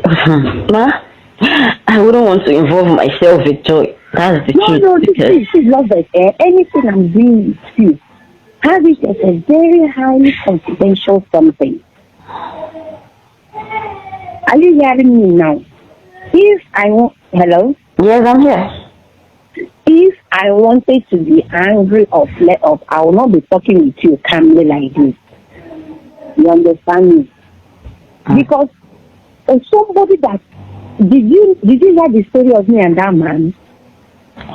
Ma, I wouldn't want to involve myself with Joy. That's the truth. No, this is love it. Anything I'm doing with you, have it as a very highly confidential something. Are you hearing me now? If I want, hello? Yes, I'm here. If I wanted to be angry or flare up, I will not be talking with you calmly like this. You understand me? Because somebody that did you hear the story of me and that man?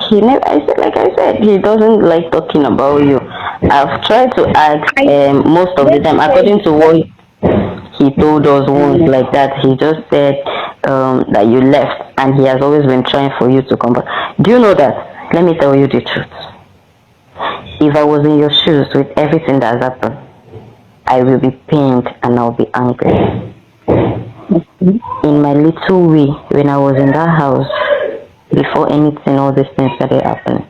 He never. Like I said, he doesn't like talking about you. I've tried to ask most of the time, according to what he told us once, like that. He just said that you left, and he has always been trying for you to come back. Do you know that? Let me tell you the truth. If I was in your shoes with everything that has happened, I will be pained and I'll be angry. In my little way, when I was in that house, before anything, all these things started happening,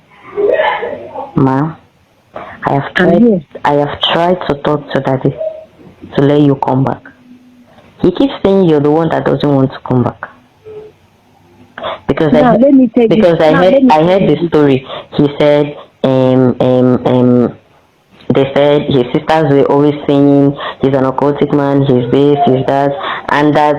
Ma, I have tried to talk to Daddy to let you come back. He keeps saying you're the one that doesn't want to come back. Because I heard the story. He said they said his sisters were always saying he's an occultic man, he's this, he's that, and that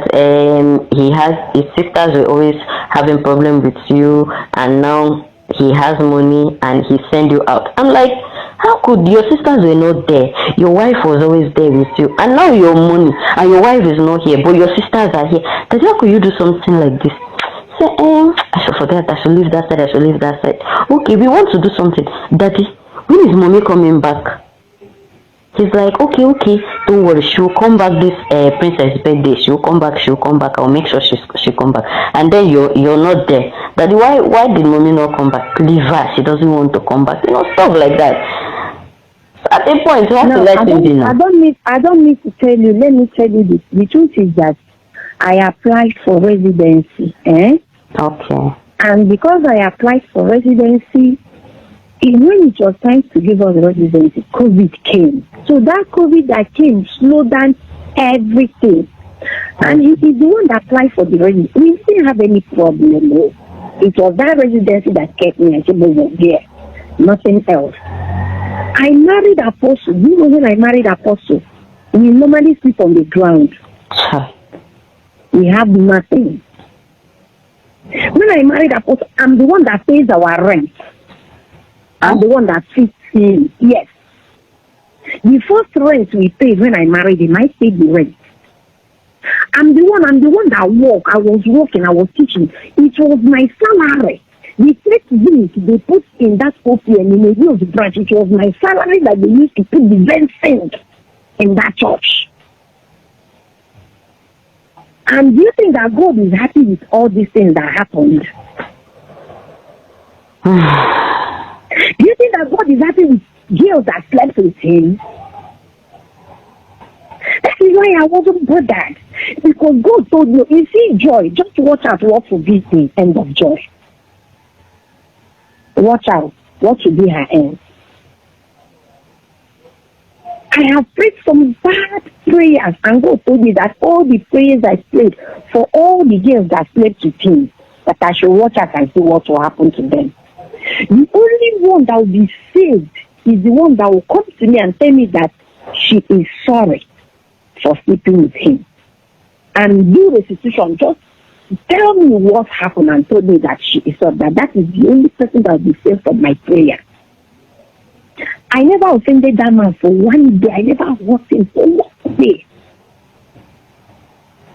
his sisters were always having problem with you, and now he has money and he send you out. I'm like, how could your sisters were not there? Your wife was always there with you, and now your money and your wife is not here, but your sisters are here. Then how could you do something like this? Say, I should forget, I should leave that side, I should leave that side. Okay, we want to do something. Daddy, when is mommy coming back? He's like, okay, don't worry, she'll come back this princess birthday. She'll come back. I'll make sure she come back. And then you're not there. Daddy, why did mommy not come back? Leave her. She doesn't want to come back. You know, stuff like that. So at a point, you have to let him be now. I don't need to tell you. Let me tell you this. The truth is that I applied for residency. Okay. And because I applied for residency, when it was time to give us residency, COVID came. So that COVID that came slowed down everything. And he is the one that applied for the residency. We didn't have any problem. It was that residency that kept me at CHIBUZOR there. Nothing else. I married Apostle. You know when I married Apostle? We normally sleep on the ground. We have nothing. When I married Apostle, I'm the one that pays our rent. I'm the one that fits in. Yes. The first rent we paid when I married him, I paid the rent. I'm the one that worked. I was working, I was teaching. It was my salary. The 6 weeks they put in that OPM in a huge branch, it was my salary that they used to put the rent in that church. And do you think that God is happy with all these things that happened? Do you think that God is happy with girls that slept with him? That is why I wasn't bothered. Because God told me, you see Joy, just watch out what will be the end of Joy. Watch out what will be her end. I have prayed some bad prayers, and God told me that all the prayers I prayed for all the girls that slept with him, that I should watch out and see what will happen to them. The only one that will be saved is the one that will come to me and tell me that she is sorry for sleeping with him. And do restitution, just tell me what happened and told me that she is sorry. That is the only person that will be saved from my prayer. I never offended that man for 1 day. I never hurt him for 1 day.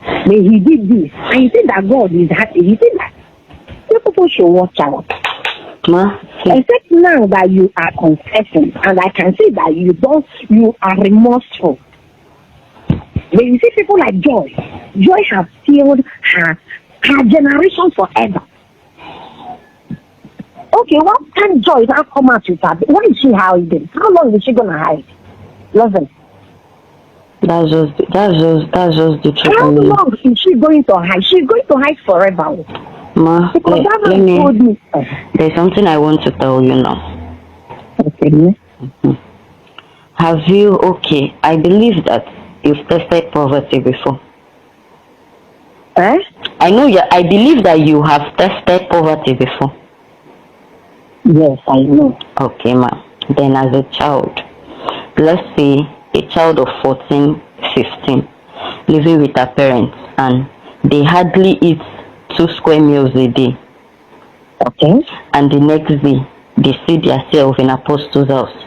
But he did this. And he said that God is happy. He said that people should watch out. Except now that you are confessing, and I can see that you are remorseful. When you see people like Joy has killed her generation forever. Okay, what can Joy now come out with her? Why is she hiding? How long is she gonna hide? Loveth. That's just the truth. How long is she going to hide? She's going to hide forever. Ma, there's something I want to tell you now. Okay. Mm-hmm. I believe that you've tested poverty before. I know I believe that you have tested poverty before. Yes, I know. Okay, ma'am. Then as a child, let's say a child of 14, 15, living with her parents, and they hardly eat 2 square meals a day. Okay. And the next day, they see themselves in Apostle's house.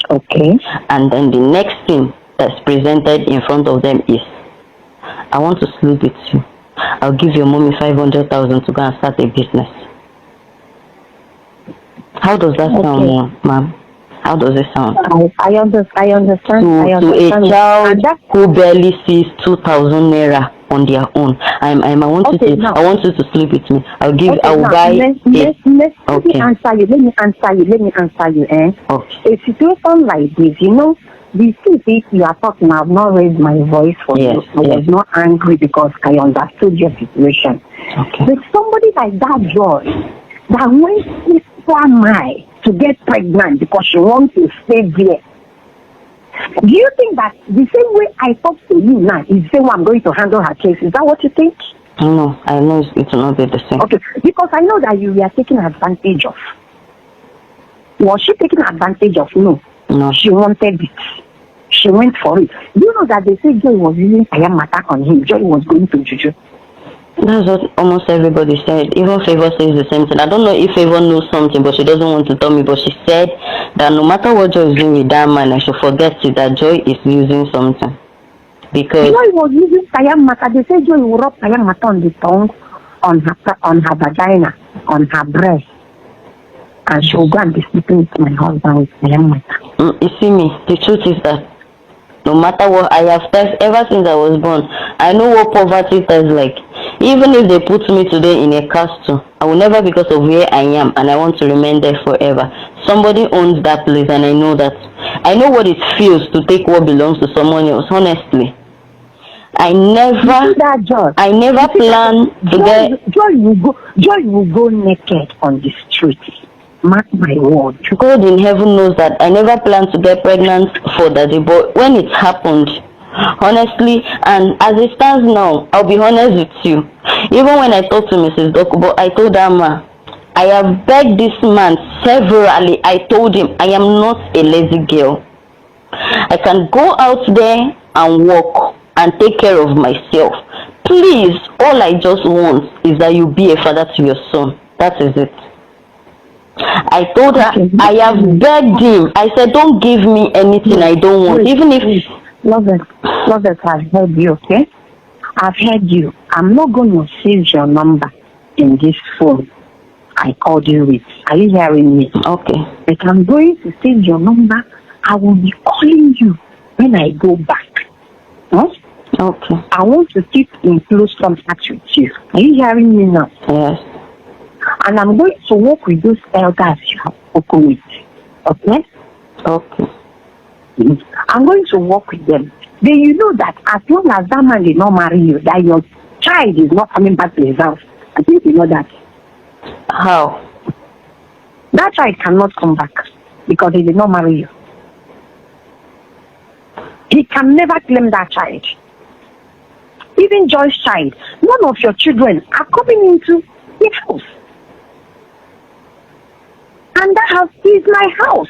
Okay. And then the next thing that's presented in front of them is, I want to sleep with you. I'll give your mommy 500,000 to go and start a business. How does that sound, ma'am? How does it sound? I understand. To a child who barely sees 2,000 naira on their own. I want you to sleep with me. Let me answer you. Okay. A situation like this, the things you are talking, I have not raised my voice for you. I was not angry because I understood your situation. Okay. But somebody like that, Joy, that went so mile to get pregnant because she wants to stay there. Do you think that the same way I talk to you now is the same way I'm going to handle her case? Is that what you think? No, I know it will not be the same. Okay, because I know that you were taking advantage of. Was she taking advantage of? No. No. She wanted it. She went for it. You know that they say Joy was using Ayamata on him. Joy was going to Juju. That's what almost everybody said. Even Favor says the same thing. I don't know if Favor knows something, but she doesn't want to tell me. But she said that no matter what Joy is doing with that man, I should forget it, that Joy is using something. Because Joy was using Ayamata. They say Joy will rub Ayamata on the tongue, on her vagina, on her breast. And she will go and be sleeping with my husband with Ayamata. You see me, the truth is that no matter what I have tested ever since I was born, I know what poverty tastes like. Even if they put me today in a castle, I will never, because of where I am, and I want to remain there forever. Somebody owns that place, and I know that. I know what it feels to take what belongs to someone else, honestly. I never plan to get... Joy will go naked on the street. Mark my word. God in heaven knows that I never planned to get pregnant for daddy, but when it happened, honestly, and as it stands now, I'll be honest with you. Even when I talked to Mrs. Dokubo, I told her, ma, I have begged this man severally. I told him I am not a lazy girl. I can go out there and work and take care of myself. Please, all I just want is that you be a father to your son. That is it. I told her, I have begged him. I said, don't give me anything I don't want. Even if... Loveth, I've heard you, okay? I've heard you. I'm not going to save your number in this phone I called you with. Are you hearing me? Okay. But I'm going to save your number. I will be calling you when I go back. Huh? Okay. I want to keep in close contact with you. Are you hearing me now? Yes. And I'm going to work with those elders you have spoken with. Okay? Okay. I'm going to work with them. Then you know that as long as that man did not marry you, that your child is not coming back to his house. I think you know that. How? That child cannot come back because he did not marry you. He can never claim that child. Even Joy's child, none of your children are coming into his house. And that house is my house.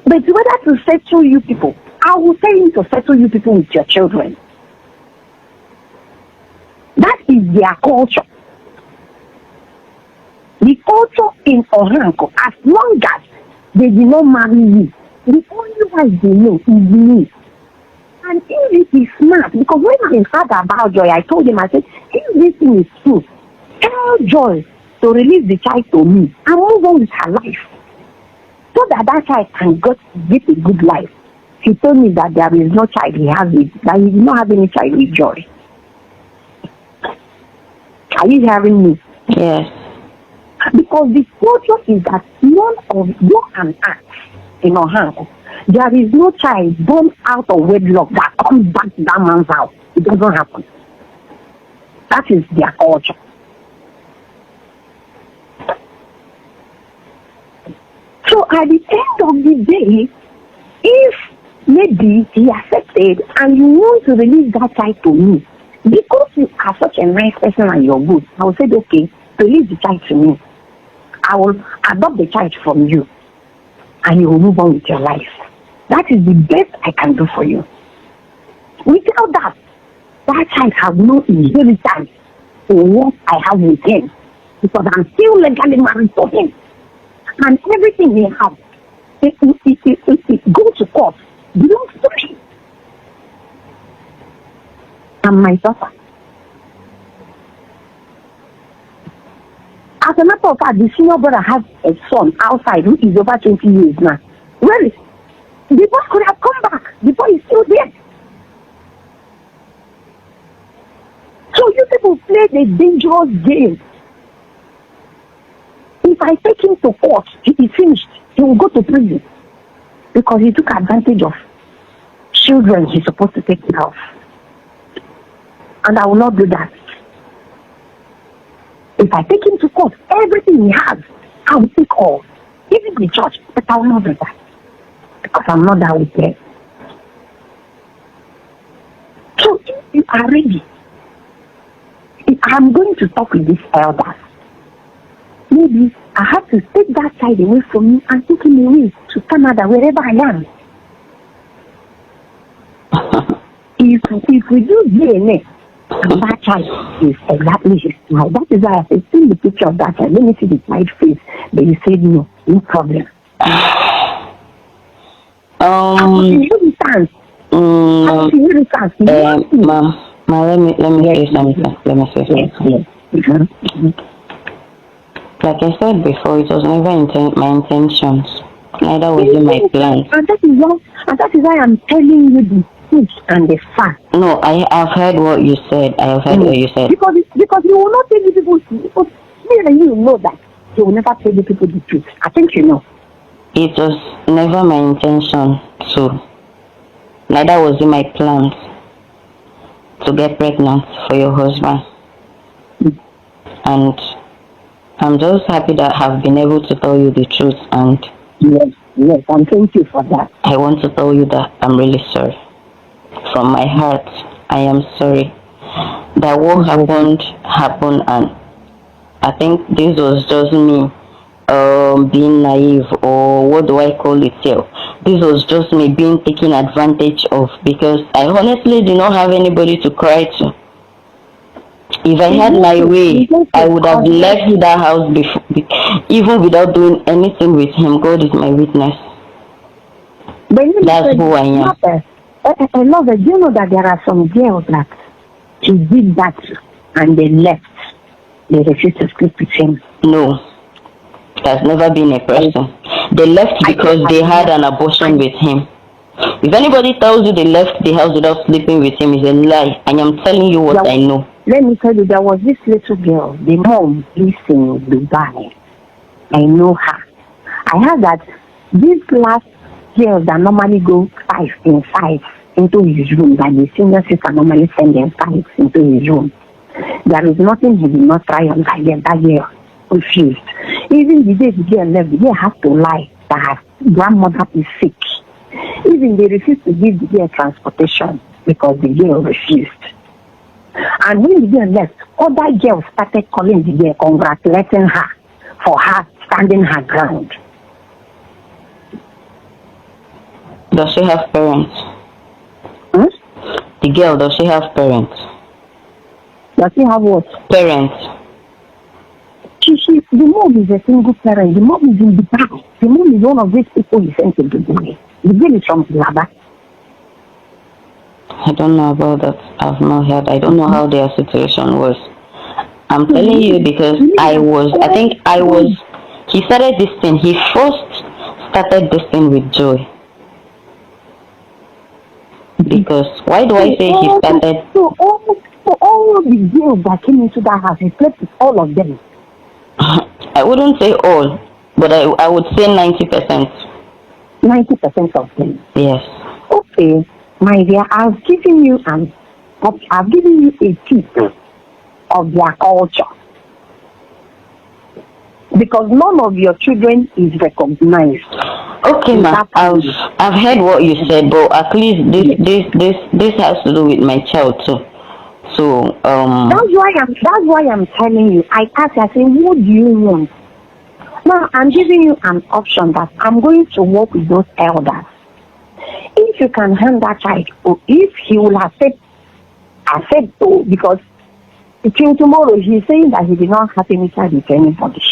But whether to settle you people, I will tell him to settle you people with your children. That is their culture. The culture in Oranko, as long as they did not marry you, the only way they know is me. And if it is smart, because when I heard about Joy, I told him, I said, if this thing is true, tell Joy to release the child to me and move on with her life. So that child can get a good life. He told me that there is no child he has with, that he did not have any child with Joy. Are you hearing me? Yes. Because the culture is that none of you and us in Ohanko, there is no child born out of wedlock that comes back to that man's house. It doesn't happen. That is their culture. So at the end of the day, if maybe he accepted and you want to release that child to me, because you are such a nice person and you're good, I will say, okay, release the child to me. I will adopt the child from you and you will move on with your life. That is the best I can do for you. Without that, that child has no inheritance in what I have with him because I'm still legally married to him. And everything he has, it goes to court, belongs to me. And my daughter. As a matter of fact, the senior brother has a son outside who is over 20 years now. Well, the boy could have come back. The boy is still there. So you people play the dangerous game. If I take him to court, he is finished. He will go to prison because he took advantage of children he's supposed to take care of. And I will not do that. If I take him to court, everything he has, I will take all. Even the church, but I will not do that. Because I'm not that wicked. So if you are ready, if I'm going to talk with these elders, maybe I have to take that child away from me and take him away to Canada, wherever I am. if we do DNA, and that child is exactly his child. That is why I said, see the picture of that child. Let me see the child face. But you said no problem. Ma'am, let me say something. Yes. Like I said before, it was never my intentions. Neither was it my plans. And that is why I'm telling you the truth and the fact. No, I have heard what you said. I have heard what you said. Because you will not tell the people, because me and you know that you will never tell the people the truth. I think you know. It was never my intention to. Neither was it my plans to get pregnant for your husband. And I'm just happy that I have been able to tell you the truth, and yes, and thank you for that. I want to tell you that I'm really sorry. From my heart, I am sorry that what happened, and I think this was just me being naive, or what do I call it here? This was just me being taken advantage of, because I honestly did not have anybody to cry to. If I had my way, I would have left that house before, even without doing anything with him. God is my witness. That's who I am. Loveth, do you know that there are some girls that she did that and they left? They refused to sleep with him. No, there's never been a person. They left because they had an abortion with him. If anybody tells you they left the house without sleeping with him, it's a lie. And I'm telling you what I know. Let me tell you, there was this little girl, the mom lives in Dubai. I know her. I heard that these last girls that normally go 5 in 5 into his room, that the senior sister normally send them 5 into his room. There is nothing he did not try on that girl. That girl refused. Even the day the girl left, the girl had to lie that her grandmother is sick. Even they refused to give the girl transportation because the girl refused. And when the girl left, other girls started calling the girl, congratulating her for her standing her ground. Does she have parents? The girl, does she have parents? Does she have what? Parents. The mom is a single parent. The mom is in Dubai. The mom is one of these people he sent to Dubai. The girl is from Laba. I don't know about that. I've not heard. I don't know how their situation was. I'm telling you because he started this thing. He first started this thing with Joy. Because, why do I say he started? So all the girls that came into that house, he slept with all of them. I wouldn't say all, but I would say 90%. 90% of them? Yes. Okay. My dear, I've given you a tip of their culture. Because none of your children is recognized. Okay, ma'am. I've heard what you said, but at least this has to do with my child too. So that's why I'm telling you. I asked, I say, what do you want? Now I'm giving you an option that I'm going to work with those elders. If you can hand that child, or if he will accept because between tomorrow he's saying that he did not have any child with anybody.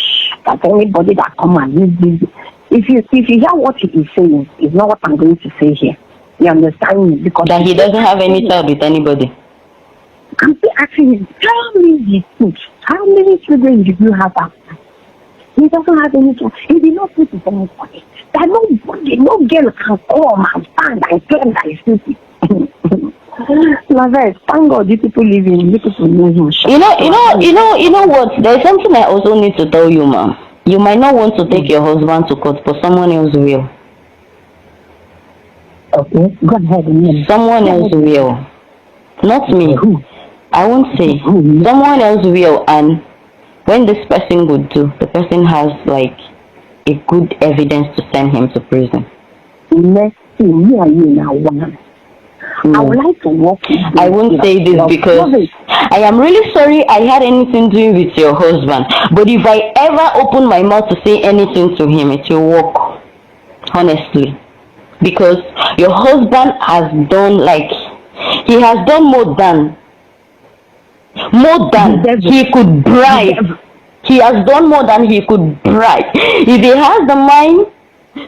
That anybody that come and live. If you hear what he is saying, it's not what I'm going to say here. You understand me? Because that he doesn't have any child with anybody. I'm still asking him, tell me the truth. How many children did you have after? He doesn't have any child. He did not sleep with anybody. That nobody, no girl can come and stand and claim that he's sleeping. Loveth, thank God these people live in, these people know him. You know what? There's something I also need to tell you, ma'am. You might not want to take your husband to court, but someone else will. Okay, go ahead. Someone else will. Not me. I won't say. Someone else will, and when this person would do, the person has like a good evidence to send him to prison. Let's see, me and you now one. I would like to work with you. I won't say this because I am really sorry I had anything to do with your husband. But if I ever open my mouth to say anything to him, it will work. Honestly. Because your husband has done he has done more than he could bribe. He has done more than he could bribe. If he has the mind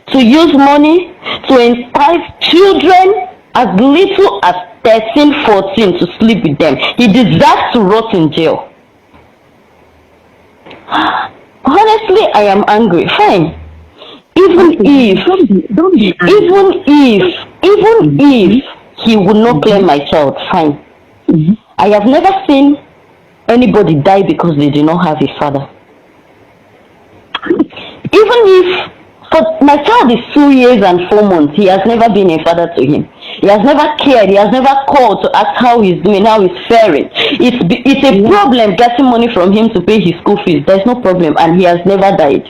to use money to entice children as little as 13, 14 to sleep with them, he deserves to rot in jail. Honestly, I am angry. Fine. Even if he would not claim my child, fine. I have never seen anybody die because they do not have a father. Even if my child is 2 years and 4 months, he has never been a father to him. He has never cared. He has never called to ask how he's doing, how he's faring. It's a problem getting money from him to pay his school fees. There's no problem, and he has never died.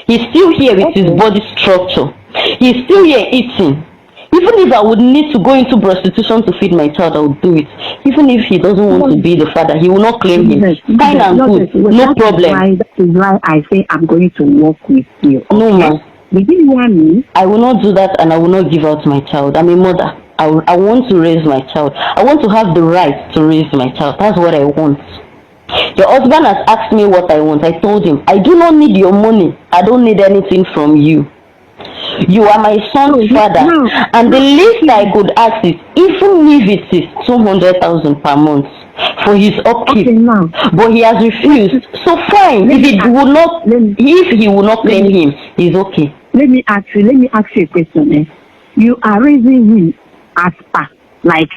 He's still here with his body structure. He's still here eating. Even if I would need to go into prostitution to feed my child, I would do it. Even if he doesn't want to be the father, he will not claim him. Fine and good, no problem. That is why I say I'm going to work with you. No, ma'am. Did you want me? I will not do that, and I will not give out my child. I'm a mother. I want to raise my child. I want to have the right to raise my child. That's what I want. Your husband has asked me what I want. I told him, I do not need your money. I don't need anything from you. You are my son's father, and the least I could ask is, even if it is 200,000 per month for his upkeep, but he has refused. So fine, if he will not claim him, he's okay. Let me ask you a question. You are raising him as per, like